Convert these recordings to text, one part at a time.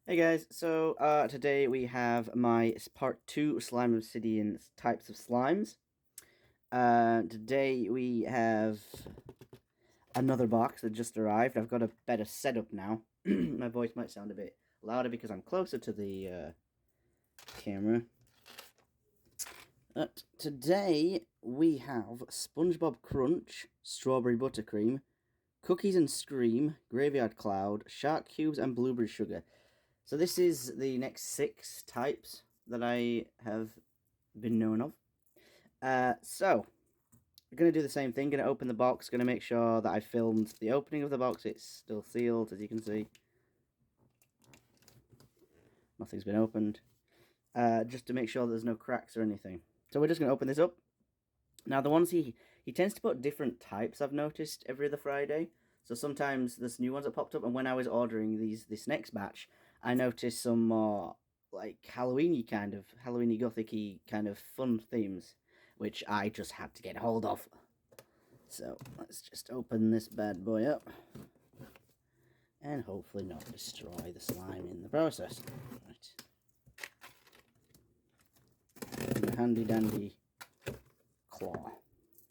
Hey guys, so today we have my part 2 Slime Obsidian types of slimes. Today we have another box that just arrived. I've got a better setup now. My voice might sound a bit louder because I'm closer to the camera. Today we have SpongeBob Crunch, Strawberry Buttercream, Cookies and Scream, Graveyard Cloud, Shark Cubes, and Blueberry Sugar. So this is the next 6 types that I have been known of. So, I'm going to do the same thing. Going to open the box. Going to make sure that I filmed the opening of the box. It's still sealed, as you can see. Nothing's been opened. Just to make sure there's no cracks or anything. So we're just going to open this up. Now, the ones he tends to put different types, I've noticed, every other Friday. So sometimes there's new ones that popped up, and when I was ordering this next batch, I noticed some more like Halloweeny gothicy kind of fun themes, which I just had to get hold of. So let's just open this bad boy up, and hopefully not destroy the slime in the process. Right. And a handy dandy claw.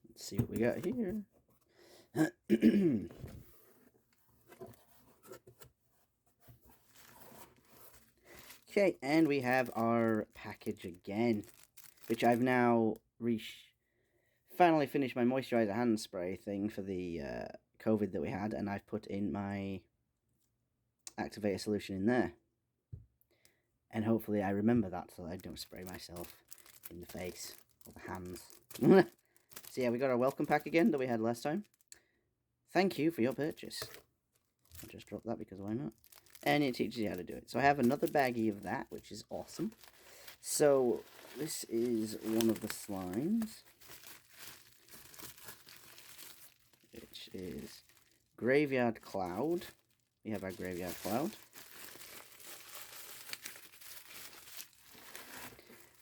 Let's see what we got here. Okay, and we have our package again, which I've now finally finished my moisturizer hand spray thing for the COVID that we had, and I've put in my activator solution in there. And hopefully I remember that so that I don't spray myself in the face or the hands. So yeah, we got our welcome pack again that we had last time. Thank you for your purchase. I'll just drop that because why not? And it teaches you how to do it. So I have another baggie of that, which is awesome. So this is one of the slimes, which is Graveyard Cloud. We have our Graveyard Cloud.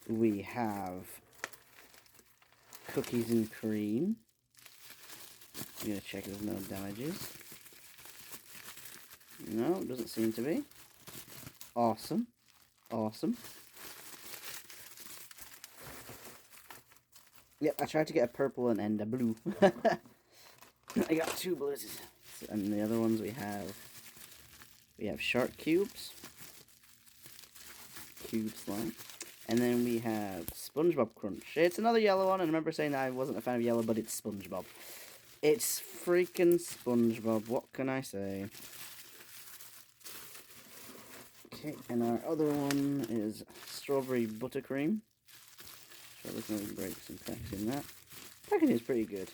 We have Cookies and Cream. I'm going to check if there's no damages. No, it doesn't seem to be. Awesome. Awesome. Yep, I tried to get a purple and a blue. I got 2 blues. And the other ones we have shark cubes. Cube slime. And then we have SpongeBob Crunch. It's another yellow one, and I remember saying that I wasn't a fan of yellow, but it's SpongeBob. It's freaking SpongeBob, what can I say? Okay, and our other one is Strawberry Buttercream. So we're going to break some cracks in that. Packaging is pretty good.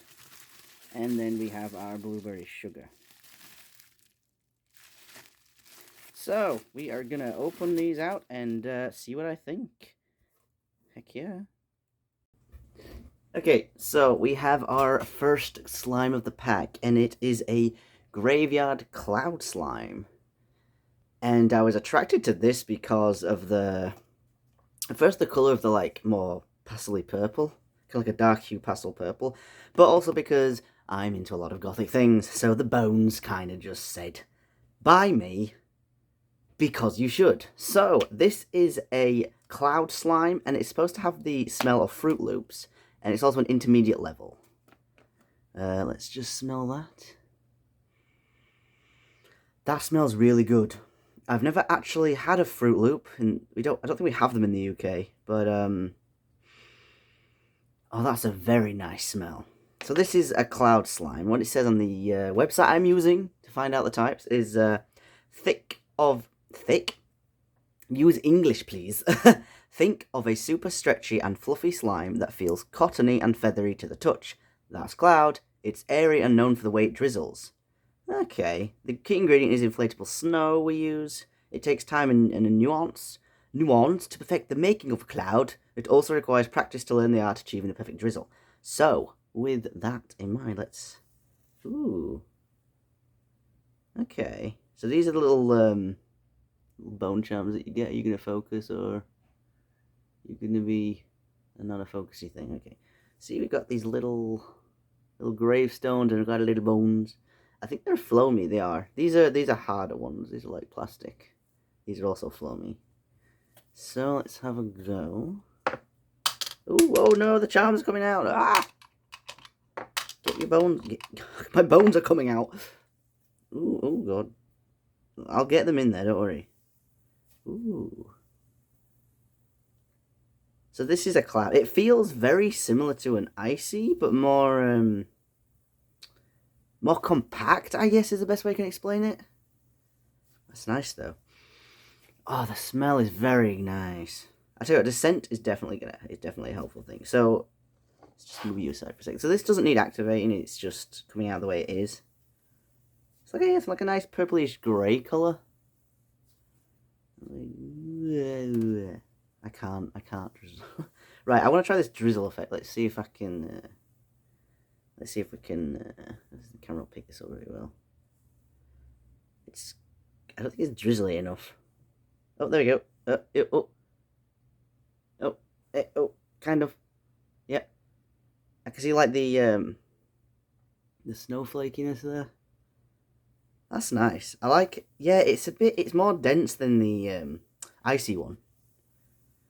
And then we have our Blueberry Sugar. So, we are going to open these out and see what I think. Heck yeah. Okay, so we have our first slime of the pack, and it is a Graveyard Cloud Slime. And I was attracted to this because of the color of the like more pastely purple, kind of like a dark hue pastel purple, but also because I'm into a lot of gothic things, so the bones kind of just said, buy me, because you should. So this is a cloud slime, and it's supposed to have the smell of Fruit Loops, and it's also an intermediate level. Let's just smell that. That smells really good. I've never actually had a Fruit Loop, and I don't think we have them in the UK, but oh, that's a very nice smell. So this is a cloud slime. What it says on the website I'm using to find out the types is thick. Use English, please. Think of a super stretchy and fluffy slime that feels cottony and feathery to the touch. That's cloud. It's airy and known for the way it drizzles. Okay, the key ingredient is inflatable snow we use. It takes time and a nuance to perfect the making of a cloud. It also requires practice to learn the art of achieving the perfect drizzle. So, with that in mind, let's... Ooh. Okay, so these are the little bone charms that you get. Are you going to focus, or you're going to be not a focusy thing? Okay, see, we've got these little gravestones, and we've got little bones. I think they're floamy. They are. These are harder ones. These are like plastic. These are also foamy. So let's have a go. Ooh, oh no, the charm's coming out. Ah! Get your bones. My bones are coming out. Ooh, oh god. I'll get them in there, don't worry. Ooh. So this is a cloud. It feels very similar to an icy, but more compact, I guess is the best way I can explain it. That's nice though. Oh, the smell is very nice. I tell you what, the scent is definitely a helpful thing. So let's just move you aside for a second. So this doesn't need activating, it's just coming out the way it is. It's like a nice purplish grey colour. I can't drizzle. Right, I want to try this drizzle effect. Let's see if I can let's see if we can the camera will pick this up very well. I don't think it's drizzly enough. Oh, there we go. Oh, kind of. Yep. I can see like the snowflakiness there. That's nice. I like it. Yeah, it's more dense than the icy one.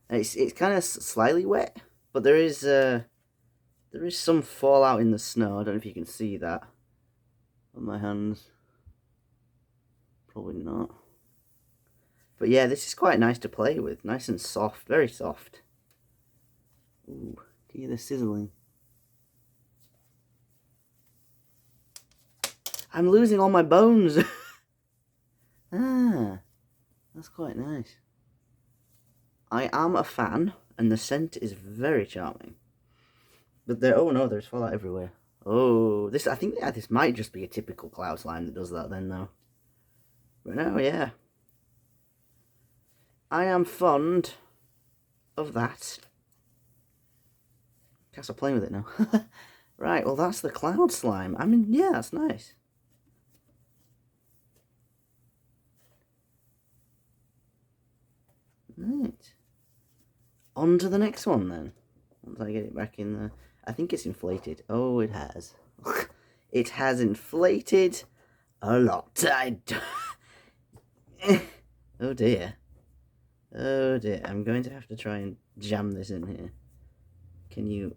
And it's kind of slightly wet, but there is some fallout in the snow. I don't know if you can see that on my hands. Probably not. But yeah, this is quite nice to play with. Nice and soft, very soft. Ooh, can you hear the sizzling? I'm losing all my bones. Ah, that's quite nice. I am a fan, and the scent is very charming. But oh no, there's fallout everywhere. Oh, I think this might just be a typical cloud slime that does that then, though. But no, yeah. I am fond of that. Can't stop playing with it now. Right, well that's the cloud slime. I mean, yeah, that's nice. Right. On to the next one then. Once I get it back in there. I think it's inflated. Oh, it has. It has inflated a lot. Oh dear. Oh dear. I'm going to have to try and jam this in here. Can you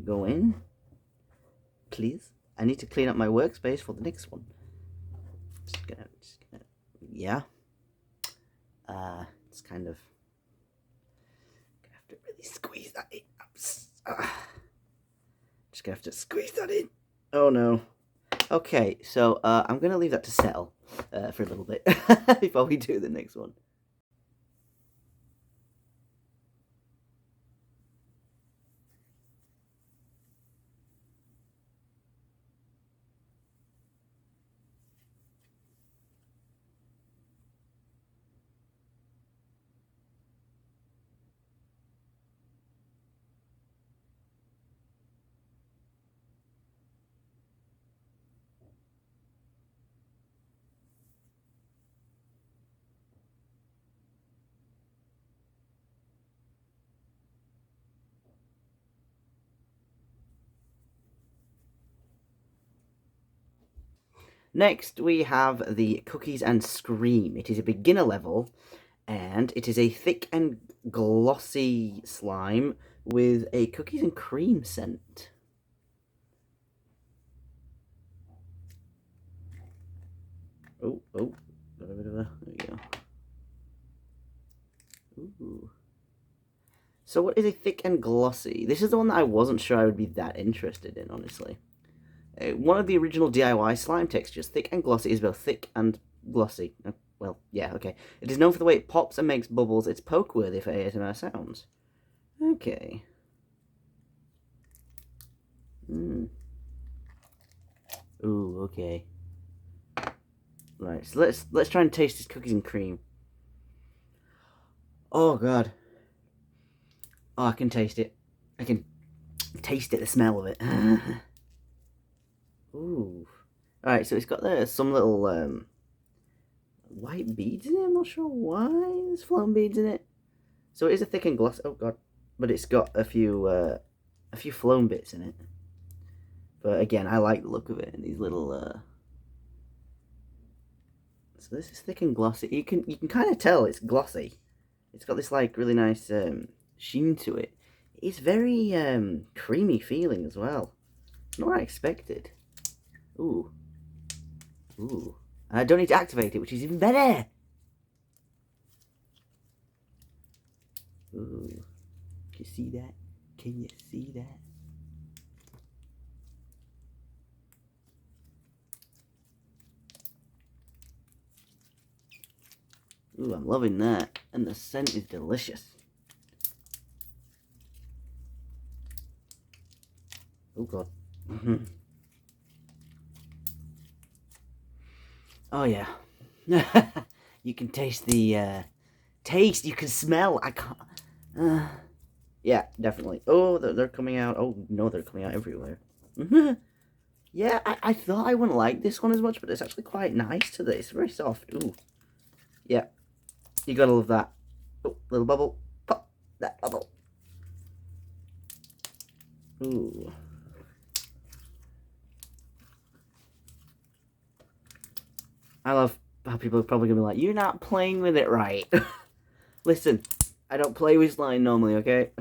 go in? Please? I need to clean up my workspace for the next one. Just gonna yeah. It's kind of gonna have to really squeeze that in. Just gonna have to squeeze that in. Oh no. Okay, so I'm gonna leave that to settle for a little bit before we do the next one. Next, we have the Cookies and Scream. It is a beginner level, and it is a thick and glossy slime with a cookies and cream scent. Oh, got a bit of a, there we go. Ooh. So what is a thick and glossy? This is the one that I wasn't sure I would be that interested in, honestly. One of the original DIY slime textures, thick and glossy, is both thick and glossy. Well, yeah, okay. It is known for the way it pops and makes bubbles. It's poke-worthy for ASMR sounds. Okay. Ooh, okay. Right, so let's try and taste this cookies and cream. Oh god. Oh, I can taste it. I can taste it, the smell of it. Ooh. Alright, so it's got some little white beads in it. I'm not sure why there's flown beads in it. So it is a thick and glossy. Oh god. But it's got a few flown bits in it. But again, I like the look of it, and these little So this is thick and glossy. You can kind of tell it's glossy. It's got this like really nice sheen to it. It's very creamy feeling as well. It's not what I expected. Ooh. Ooh. And I don't need to activate it, which is even better. Ooh. Can you see that? Can you see that? Ooh, I'm loving that. And the scent is delicious. Oh god. Oh yeah. You can taste the taste. You can smell. I can't. Yeah, definitely. Oh, they're coming out. Oh no, they're coming out everywhere. Yeah, I thought I wouldn't like this one as much, but it's actually quite nice today. It's very soft. Ooh. Yeah. You gotta love that. Oh, little bubble. Pop that bubble. Ooh. I love how people are probably gonna be like, you're not playing with it right. Listen, I don't play with slime normally, okay?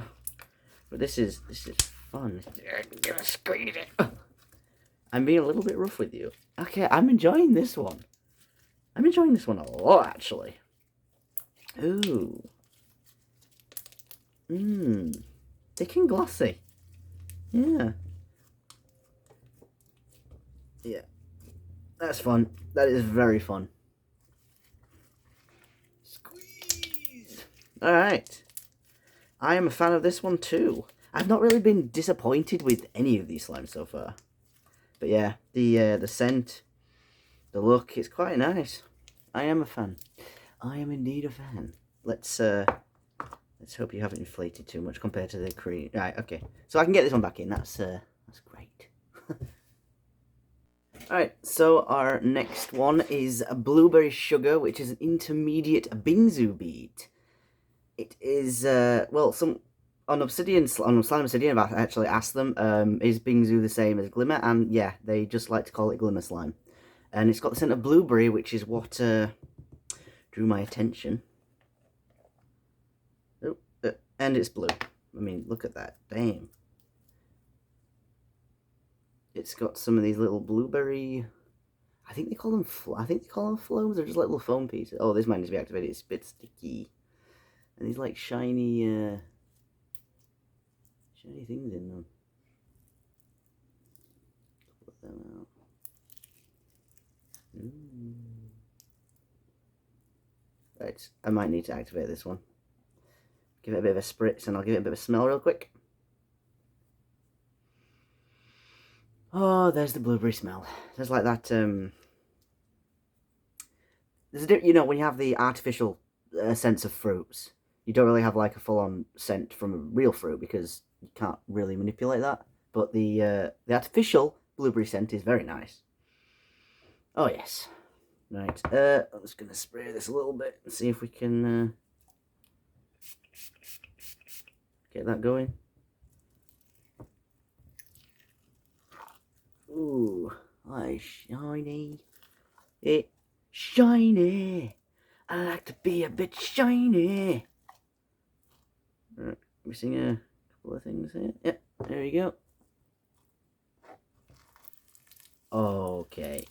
But this is fun. Squeeze it. I'm being a little bit rough with you. Okay, I'm enjoying this one. I'm enjoying this one a lot, actually. Ooh. Mmm. Thick and glossy. Yeah. Yeah. That's fun. That is very fun. Squeeze! Alright. I am a fan of this one too. I've not really been disappointed with any of these slimes so far. But yeah, the scent, the look, it's quite nice. I am a fan. I am indeed a fan. Let's hope you haven't inflated too much compared to the cream. Right, okay. So I can get this one back in. That's great. Alright, so our next one is a blueberry sugar, which is an intermediate bingsu bead. It is, well, on Slime Obsidian, I've actually asked them, is bingsu the same as glimmer? And yeah, they just like to call it glimmer slime. And it's got the scent of blueberry, which is what drew my attention. Oh, and it's blue. I mean, look at that. Damn. It's got some of these little blueberry. I think they call them flows. They're just like little foam pieces. Oh, this might need to be activated. It's a bit sticky. And these like shiny things in them. Put them out. Right, I might need to activate this one. Give it a bit of a spritz, and I'll give it a bit of a smell real quick. Oh, there's the blueberry smell. There's like that. You know, when you have the artificial sense of fruits, you don't really have like a full-on scent from a real fruit because you can't really manipulate that. But the artificial blueberry scent is very nice. Oh yes. Right. I'm just gonna spray this a little bit and see if we can get that going. Ooh, oh, shiny. It's shiny. I like to be a bit shiny. Right, missing a couple of things here. Yep, there you go. Okay.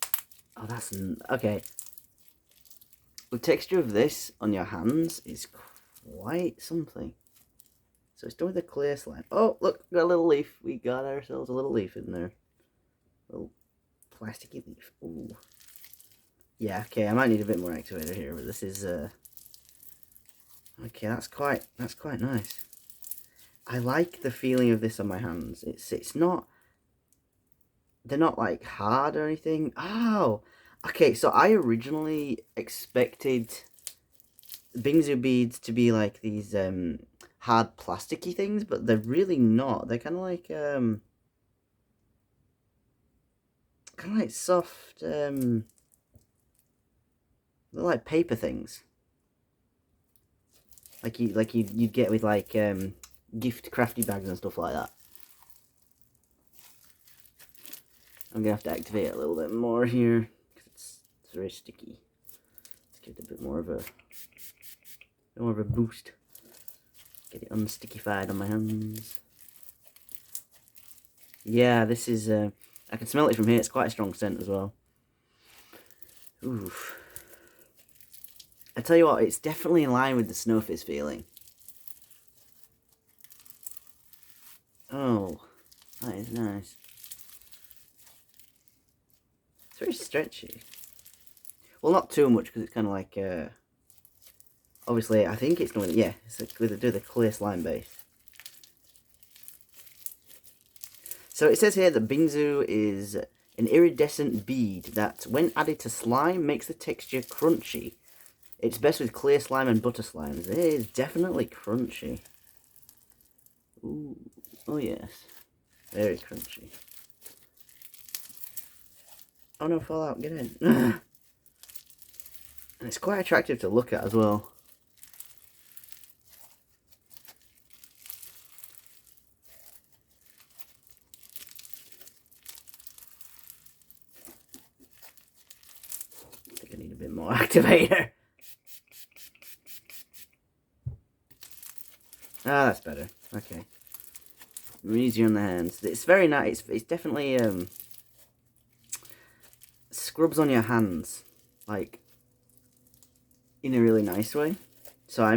Oh, that's okay. The texture of this on your hands is quite something. So it's done with a clear slime. Oh, look, got a little leaf. We got ourselves a little leaf in there. Little plasticky leaf. Ooh. Yeah, okay, I might need a bit more activator here, but this is okay, that's quite nice. I like the feeling of this on my hands. It's not, they're not like hard or anything. Oh, okay, so I originally expected bingsu beads to be like these hard plasticky things, but they're really not. They're kind of like soft they're like paper things. Like you'd get with like gift crafty bags and stuff like that. I'm gonna have to activate it a little bit more here because it's very sticky. Give it a bit more of a boost. Get it unstickified on my hands. Yeah, this is, I can smell it from here. It's quite a strong scent as well. Oof. I tell you what, it's definitely in line with the Snowfizz feeling. Oh, that is nice. It's very stretchy. Well, not too much, because it's kind of like, obviously, I think it's going to, yeah, it's with the clear slime base. So it says here that Bingsu is an iridescent bead that, when added to slime, makes the texture crunchy. It's best with clear slime and butter slimes. It is definitely crunchy. Ooh, oh yes, very crunchy. Oh no, Fallout, get in. And it's quite attractive to look at as well. I think I need a bit more activator. Ah, that's better. Okay. Easier on the hands. It's very nice. It's definitely scrubs on your hands, like in a really nice way. So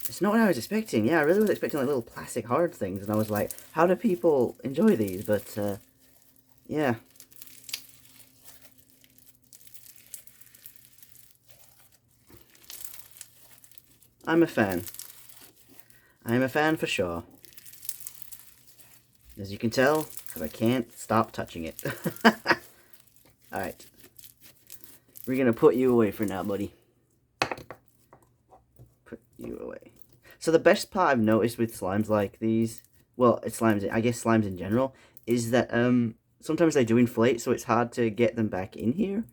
it's not what I was expecting. Yeah, I really was expecting like little plastic hard things, and I was like, how do people enjoy these? But yeah. I'm a fan. I'm a fan for sure. As you can tell, because I can't stop touching it. Alright. We're going to put you away for now, buddy. Put you away. So the best part I've noticed with slimes like these, well, it's slimes, I guess slimes in general, is that sometimes they do inflate, so it's hard to get them back in here.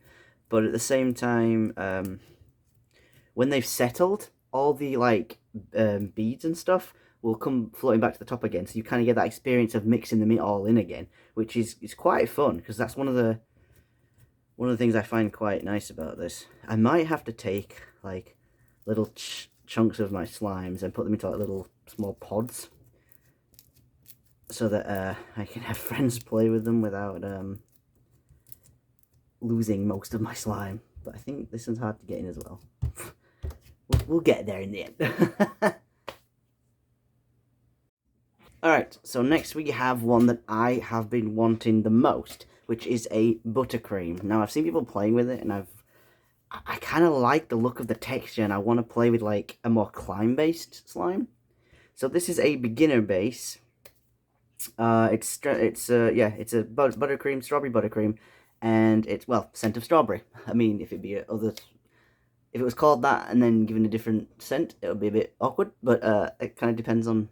But at the same time, when they've settled, all the like beads and stuff will come floating back to the top again, so you kind of get that experience of mixing them all in again, which is quite fun, because that's one of the things I find quite nice about this. I might have to take like little chunks of my slimes and put them into like little small pods, so that I can have friends play with them without losing most of my slime. But I think this one's hard to get in as well. We'll get there in the end. Alright, so next we have one that I have been wanting the most, which is a Buttercream. Now, I've seen people playing with it, and I kind of like the look of the texture, and I want to play with like a more climb-based slime. So this is a beginner base. It's a buttercream, strawberry buttercream, and it's, well, scent of strawberry. I mean, if it was called that and then given a different scent, it would be a bit awkward, but it kind of depends on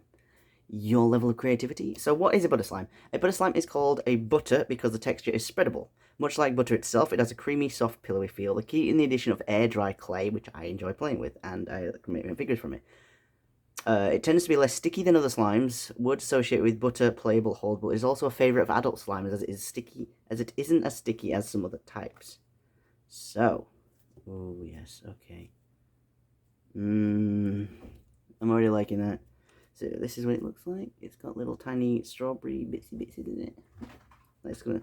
your level of creativity. So what is a butter slime? A butter slime is called a butter because the texture is spreadable. Much like butter itself, it has a creamy, soft, pillowy feel. The key in the addition of air-dry clay, which I enjoy playing with, and I can make my figures from it. It tends to be less sticky than other slimes. Would associate with butter, playable, holdable. It is also a favourite of adult slimes as it isn't as sticky as some other types. So, oh yes, okay. I'm already liking that. So this is what it looks like. It's got little tiny strawberry bits in it. Let's go.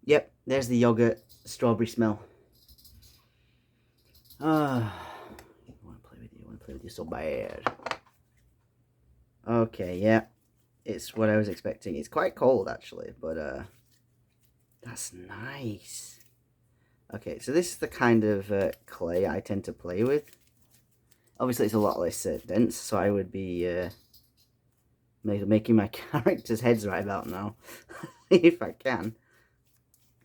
Yep, there's the yogurt strawberry smell. I want to play with you. I want to play with you so bad. Okay, yeah. It's what I was expecting. It's quite cold actually, but that's nice. Okay, so this is the kind of clay I tend to play with. Obviously, it's a lot less dense, so I would be making my characters' heads right about now, if I can.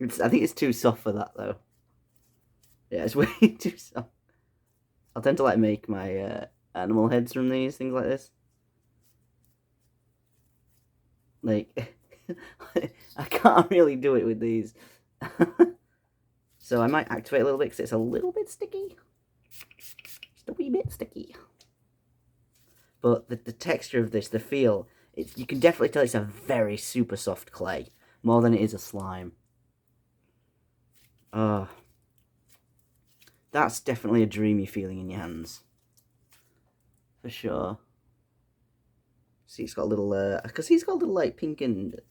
I think it's too soft for that, though. Yeah, it's way too soft. I'll tend to like make my animal heads from these, things like this. Like, I can't really do it with these. So I might activate a little bit because it's a little bit sticky. Just a wee bit sticky. But the texture of this, the feel, you can definitely tell it's a very super soft clay. More than it is a slime. That's definitely a dreamy feeling in your hands. For sure. See, it's got a little, because he's got a little, like, pink and,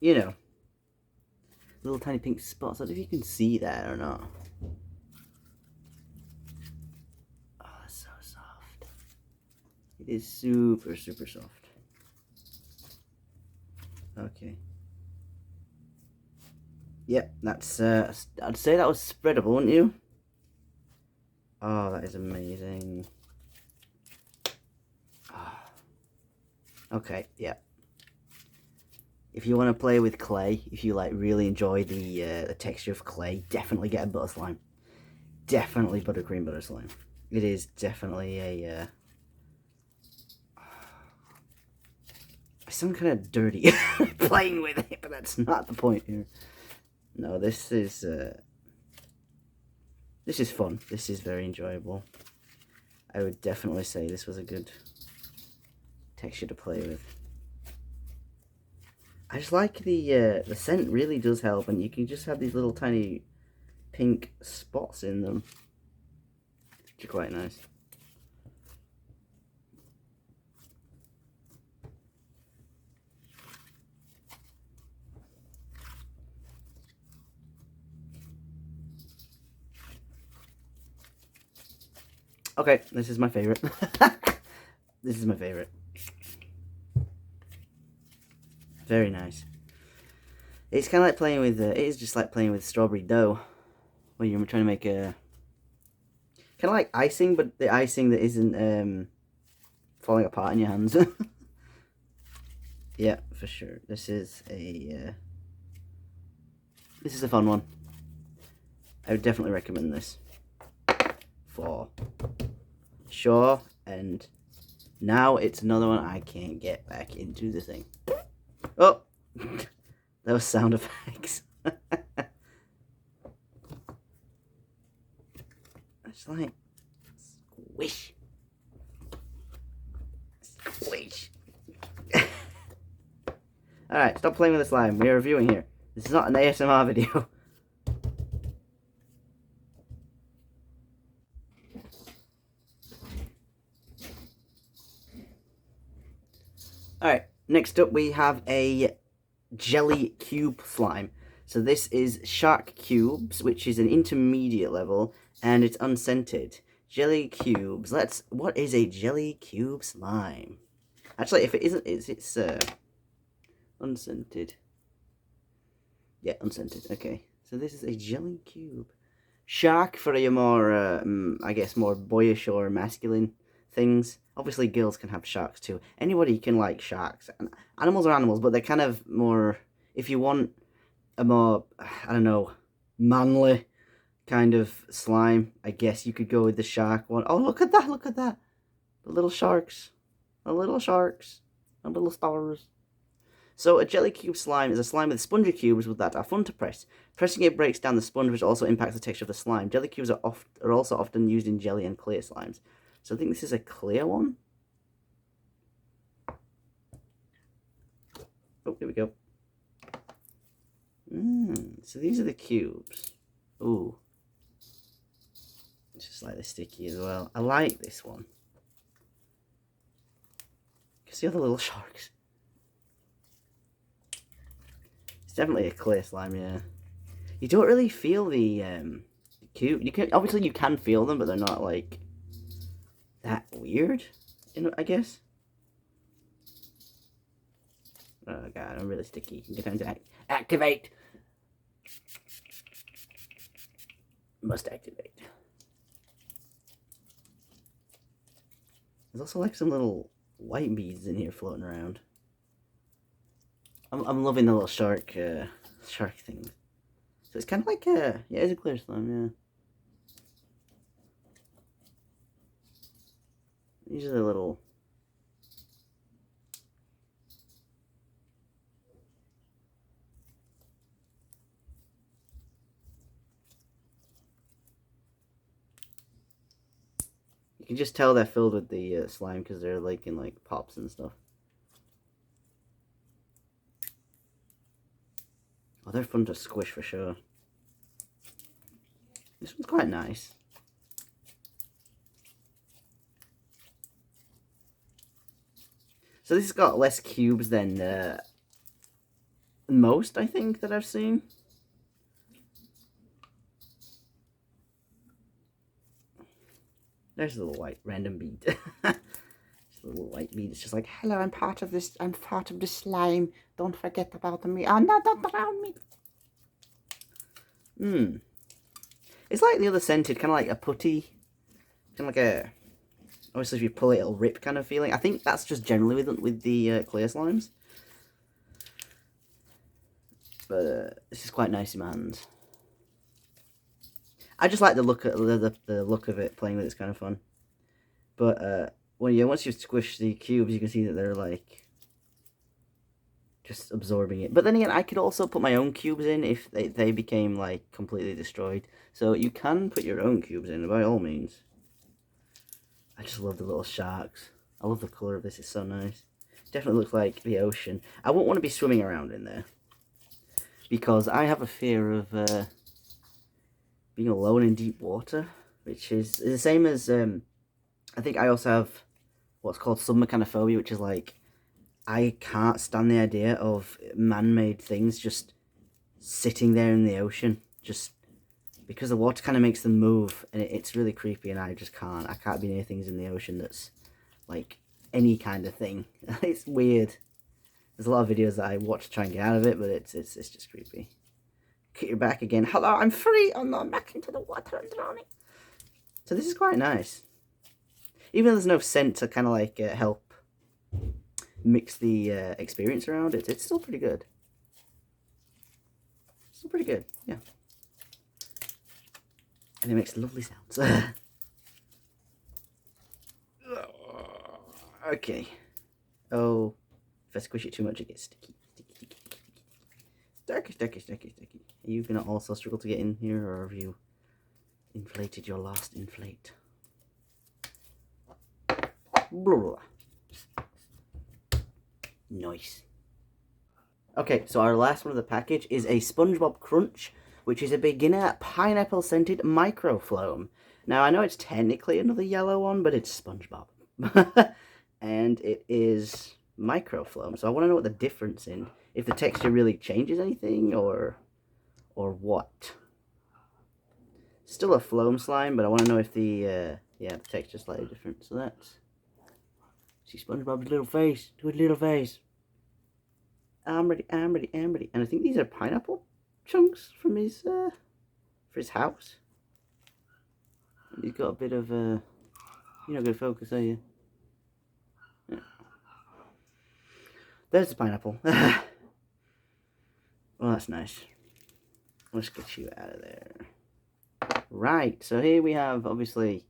you know, little tiny pink spots. I don't know if you can see that or not. Oh, that's so soft. It is super, super soft. Okay. Yep, that's, I'd say that was spreadable, wouldn't you? Oh, that is amazing. Oh. Okay, yeah. If you want to play with clay, if you like really enjoy the texture of clay, definitely get a butter slime. Definitely buttercream butter slime. It is definitely a. I sound kind of dirty playing with it, but that's not the point here. No, this is fun. This is very enjoyable. I would definitely say this was a good texture to play with. I just like the scent really does help, and you can just have these little tiny pink spots in them, which are quite nice. Okay, this is my favorite. This is my favorite. Very nice. It's kind of like playing with, it is just like playing with strawberry dough, when you're trying to make a, kind of like icing, but the icing that isn't falling apart in your hands. Yeah, for sure. This is a fun one. I would definitely recommend this for sure. And now it's another one I can't get back into the thing. Oh, those sound effects. It's like squish, squish. All right, stop playing with the slime. We're reviewing here. This is not an ASMR video. Alright, next up we have a jelly cube slime. So this is shark cubes, which is an intermediate level, and it's unscented. Jelly cubes. What is a jelly cube slime? Actually, if it isn't, it's unscented. Yeah, unscented. Okay. So this is a jelly cube. Shark for your more, I guess, more boyish or masculine things. Obviously, girls can have sharks too. Anybody can like sharks. Animals are animals, but they're kind of more, if you want a more, I don't know, manly kind of slime, I guess you could go with the shark one. Oh, look at that, look at that. The little sharks. The little sharks. The little stars. So a jelly cube slime is a slime with spongy cubes that are fun to press. Pressing it breaks down the sponge, which also impacts the texture of the slime. Jelly cubes are also often used in jelly and clear slimes. So I think this is a clear one. Oh, here we go. So these are the cubes. Ooh. It's just slightly sticky as well. I like this one. You can see all the little sharks. It's definitely a clear slime, yeah. You don't really feel the cube. Obviously you can feel them, but they're not like that weird, I guess. Oh god, I'm really sticky. I'm going to activate. Must activate. There's also like some little white beads in here floating around. I'm loving the little shark things. So it's kind of like a, yeah, it's a clear slime, yeah. These are the little. You can just tell they're filled with the slime because they're like in like pops and stuff. Oh, they're fun to squish for sure. This one's quite nice. So this has got less cubes than most, I think, that I've seen. There's a little white random bead. Just a little white bead. It's just like, hello, I'm part of this. I'm part of the slime. Don't forget about me. Oh no, don't drown me. It's like the other scented, kind of like a putty, kind of like a. Obviously, if you pull it, it'll rip kind of feeling. I think that's just generally with the clear slimes. But this is quite nice in my hands. I just like the look of the look of it. Playing with it's kind of fun. But once you squish the cubes, you can see that they're like just absorbing it. But then again, I could also put my own cubes in if they became like completely destroyed. So you can put your own cubes in by all means. I just love the little sharks. I love the colour of this, it's so nice. Definitely looks like the ocean. I won't want to be swimming around in there. Because I have a fear of being alone in deep water. Which is the same as, I think I also have what's called submechanophobia, which is like, I can't stand the idea of man-made things just sitting there in the ocean. Just because the water kind of makes them move, and it's really creepy, and I just can't. I can't be near things in the ocean that's like any kind of thing. It's weird. There's a lot of videos that I watch to try and get out of it, but it's just creepy. Get your back again. Hello, I'm free. Oh no, I'm back into the water. I'm drowning. So this is quite nice. Even though there's no scent to kind of like help mix the experience around it, it's still pretty good. Still pretty good, yeah. And it makes lovely sounds. Okay. Oh, if I squish it too much, it gets sticky. Sticky. Are you gonna also struggle to get in here, or have you inflated your last inflate? Blah. Nice. Okay, so our last one of the package is a SpongeBob Crunch, which is a beginner pineapple scented microfloam. Now, I know it's technically another yellow one, but it's SpongeBob. And it is microfloam, so I want to know what the difference in, if the texture really changes anything, or what. Still a foam slime, but I want to know if the texture's slightly different. So that's, see SpongeBob's little face, do a little face. I'm ready. And I think these are pineapple chunks from his, for his house. And he's got a bit of, you're not going to focus, are you? Yeah. There's the pineapple. Well, that's nice. Let's get you out of there. Right, so here we have, obviously,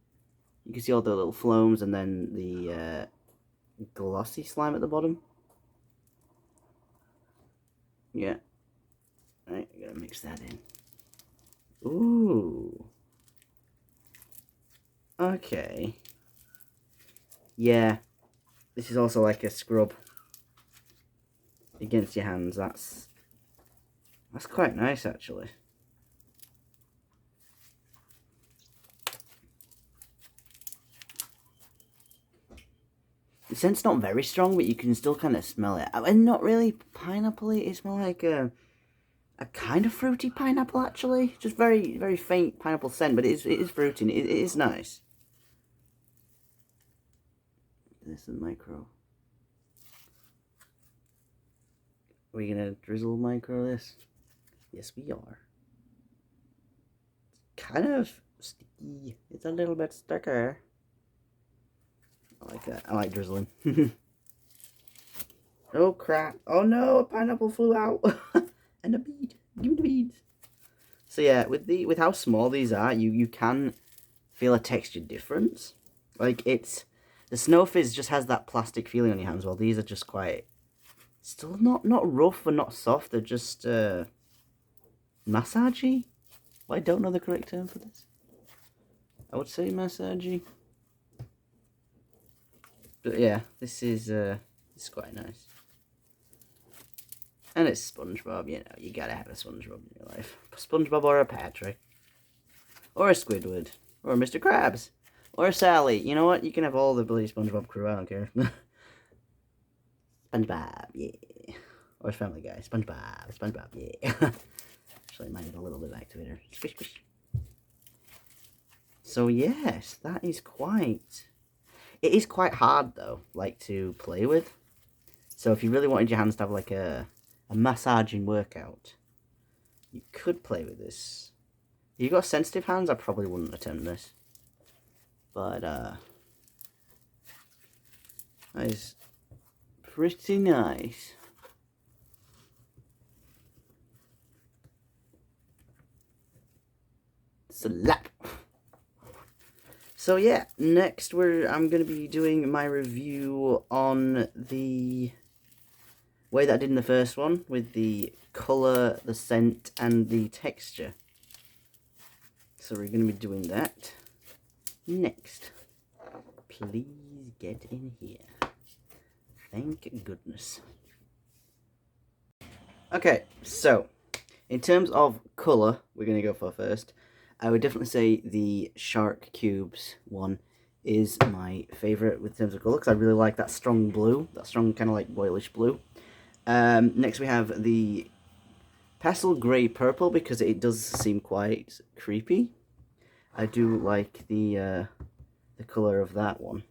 you can see all the little floams and then the glossy slime at the bottom. Yeah. Right, I gotta mix that in. Ooh. Okay. Yeah. This is also like a scrub against your hands. That's quite nice, actually. The scent's not very strong, but you can still kind of smell it. And not really pineapple-y. It's more like a kind of fruity pineapple, actually. Just very, very faint pineapple scent, but it is fruity, and it is nice. This is micro. Are we gonna drizzle micro this? Yes, we are. It's kind of sticky. It's a little bit thicker. I like that. I like drizzling. Oh crap. Oh no, a pineapple flew out. And a bead. Give me the beads. So yeah, with how small these are, you can feel a texture difference. Like the Snow Fizz just has that plastic feeling on your hands, while these are just quite, still not rough and not soft, they're just massagey. Well, I don't know the correct term for this. I would say massagey. But yeah, this is quite nice. And it's SpongeBob, you know, you gotta have a SpongeBob in your life. SpongeBob or a Patrick. Or a Squidward. Or a Mr. Krabs. Or a Sally. You know what? You can have all the bloody SpongeBob crew, I don't care. SpongeBob, yeah. Or Family Guy. SpongeBob, yeah. Actually, I might need a little bit of activator. Squish, squish. So yes, that is quite... It is quite hard, though, like, to play with. So if you really wanted your hands to have, like, a massaging workout, you could play with this. If you've got sensitive hands, I probably wouldn't attempt this. But, that is pretty nice. Slap! So yeah, next I'm going to be doing my review on the way that I did in the first one, with the colour, the scent, and the texture. So we're going to be doing that next. Please get in here. Thank goodness. Okay, so in terms of colour, we're going to go for first. I would definitely say the Shark Cubes one is my favourite in terms of colour, because I really like that strong blue, that strong kind of like boilish blue. Next we have the Pastel Grey Purple, because it does seem quite creepy. I do like the colour of that one.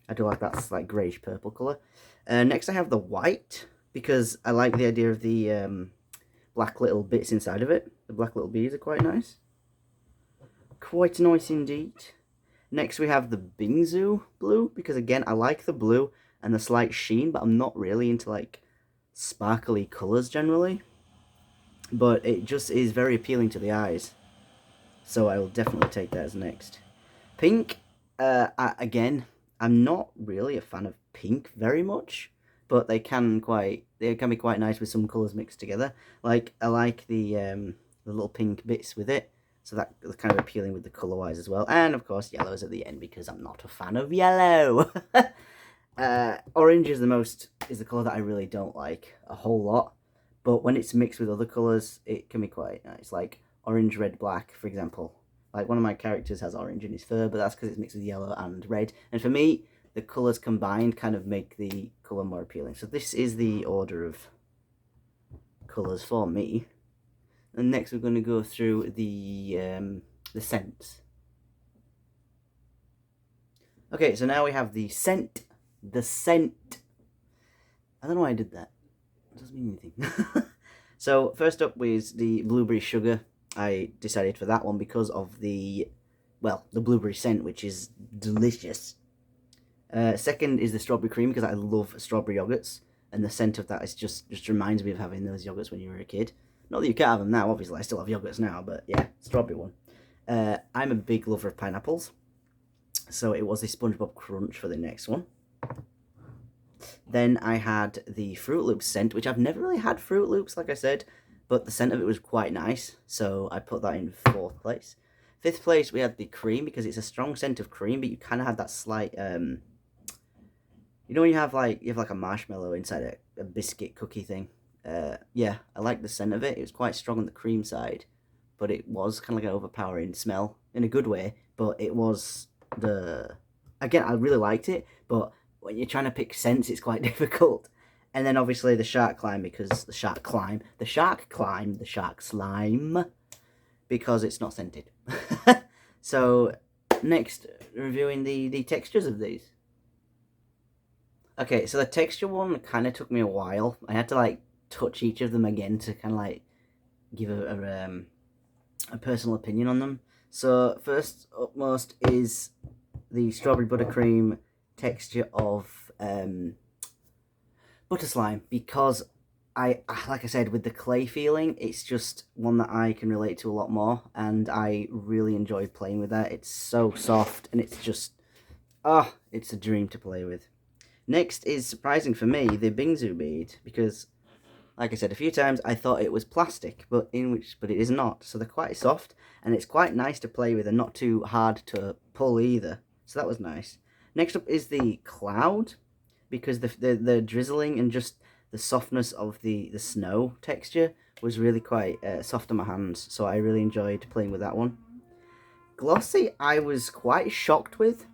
I do like that like greyish purple colour. Next I have the white, because I like the idea of the black little bits inside of it. The black little beads are quite nice. Quite nice indeed. Next we have the Bingsu blue, because again I like the blue and the slight sheen, but I'm not really into like sparkly colours generally. But it just is very appealing to the eyes. So I will definitely take that as next. Pink, again, I'm not really a fan of pink very much, but they can be quite nice with some colours mixed together. Like I like the little pink bits with it. So that's kind of appealing with the colour-wise as well. And, of course, yellow is at the end, because I'm not a fan of yellow. Orange is the colour that I really don't like a whole lot. But when it's mixed with other colours, it can be quite nice. Like orange, red, black, for example. Like one of my characters has orange in his fur, but that's because it's mixed with yellow and red. And for me, the colours combined kind of make the colour more appealing. So this is the order of colours for me. And next we're going to go through the scents. Okay, so now we have the scent. The scent. I don't know why I did that. It doesn't mean anything. So first up was the blueberry sugar. I decided for that one because of the blueberry scent, which is delicious. Second is the strawberry cream, because I love strawberry yogurts, and the scent of that is just reminds me of having those yogurts when you were a kid. Not that you can't have them now, obviously, I still have yogurts now, but yeah, strawberry one. I'm a big lover of pineapples, so it was the SpongeBob Crunch for the next one. Then I had the Fruit Loops scent, which I've never really had Fruit Loops, like I said, but the scent of it was quite nice, so I put that in 4th place. 5th place, we had the cream, because it's a strong scent of cream, but you kind of have that slight, you know when you have like a marshmallow inside a biscuit cookie thing? Yeah, I like the scent of it. It was quite strong on the cream side, but it was kind of like an overpowering smell in a good way. But it was again, I really liked it, but when you're trying to pick scents, it's quite difficult. And then obviously the shark slime, because the shark slime, because it's not scented. So next, reviewing the textures of these. Okay, so the texture one kind of took me a while. I had to like touch each of them again to kind of like give a personal opinion on them. So first upmost is the strawberry buttercream texture of butter slime, because like I said, with the clay feeling, it's just one that I can relate to a lot more, and I really enjoyed playing with that. It's so soft, and it's just it's a dream to play with. Next is, surprising for me, the Bingsu bead, because like I said a few times, I thought it was plastic, but it is not. So they're quite soft, and it's quite nice to play with and not too hard to pull either. So that was nice. Next up is the cloud, because the drizzling and just the softness of the snow texture was really quite soft on my hands, so I really enjoyed playing with that one. Glossy, I was quite shocked with,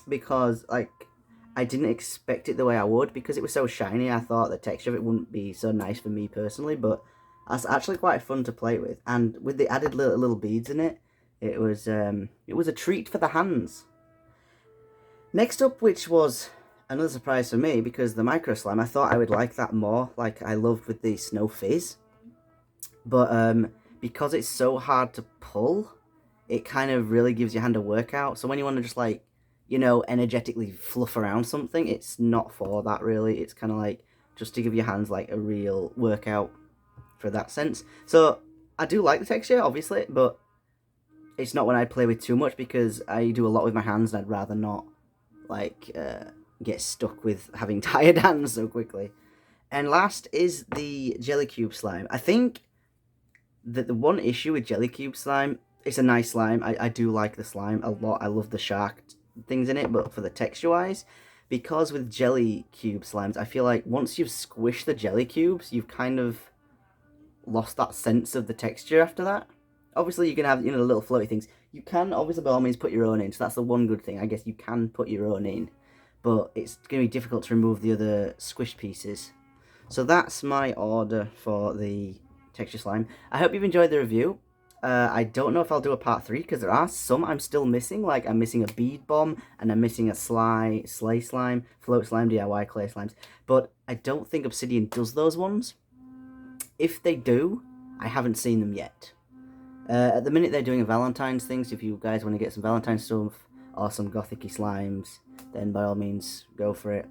because like I didn't expect it the way I would, because it was so shiny. I thought the texture of it wouldn't be so nice for me personally, but that's actually quite fun to play with, and with the added little beads in it, it was a treat for the hands. Next up, which was another surprise for me, because the micro slime, I thought I would like that more, like I loved with the snow fizz, but because it's so hard to pull, it kind of really gives your hand a workout. So when you want to just like, you know, energetically fluff around something, it's not for that really. It's kind of like just to give your hands like a real workout for that sense. So I do like the texture, obviously, but it's not one I play with too much, because I do a lot with my hands and I'd rather not like get stuck with having tired hands so quickly. And last is the Jelly Cube slime. I think that the one issue with Jelly Cube slime, it's a nice slime. I do like the slime a lot. I love the shark things in it, but for the texture wise, because with Jelly Cube slimes, I feel like once you've squished the Jelly Cubes, you've kind of lost that sense of the texture after that. Obviously, you can have, you know, the little floaty things. You can, obviously, by all means, put your own in, so that's the one good thing. I guess you can put your own in, but it's going to be difficult to remove the other squished pieces. So that's my order for the texture slime. I hope you've enjoyed the review. I don't know if I'll do a part 3, because there are some I'm still missing. Like, I'm missing a bead bomb, and I'm missing a slay slime, float slime, DIY clay slimes. But I don't think Obsidian does those ones. If they do, I haven't seen them yet. At the minute, they're doing a Valentine's thing, so if you guys want to get some Valentine's stuff or some gothic-y slimes, then by all means, go for it.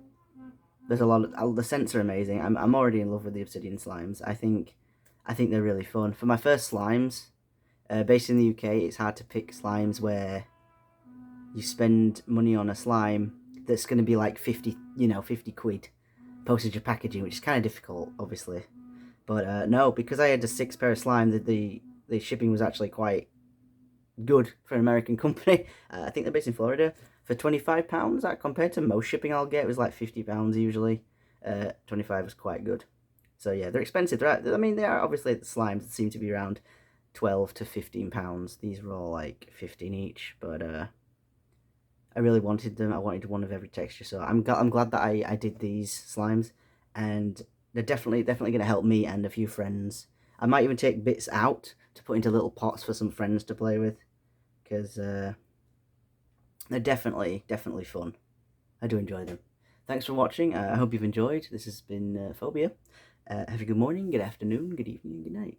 There's a lot of, the scents are amazing. I'm already in love with the Obsidian slimes. I think they're really fun. For my first slimes, based in the UK, it's hard to pick slimes where you spend money on a slime that's going to be like 50 quid postage and packaging, which is kind of difficult, obviously. But no, because I had a 6 pair of slime, the shipping was actually quite good for an American company. I think they're based in Florida. For £25, that compared to most shipping I'll get, it was like £50 usually. 25 was quite good. So yeah, they're expensive. I mean, they are obviously the slimes that seem to be around £12 to £15. These were all like 15 each, but I really wanted them. I wanted one of every texture, so I'm glad that I did these slimes, and they're definitely going to help me and a few friends. I might even take bits out to put into little pots for some friends to play with, because they're definitely fun. I do enjoy them. Thanks for watching. I hope you've enjoyed. This has been Phobia. Have a good morning, good afternoon, good evening, and good night.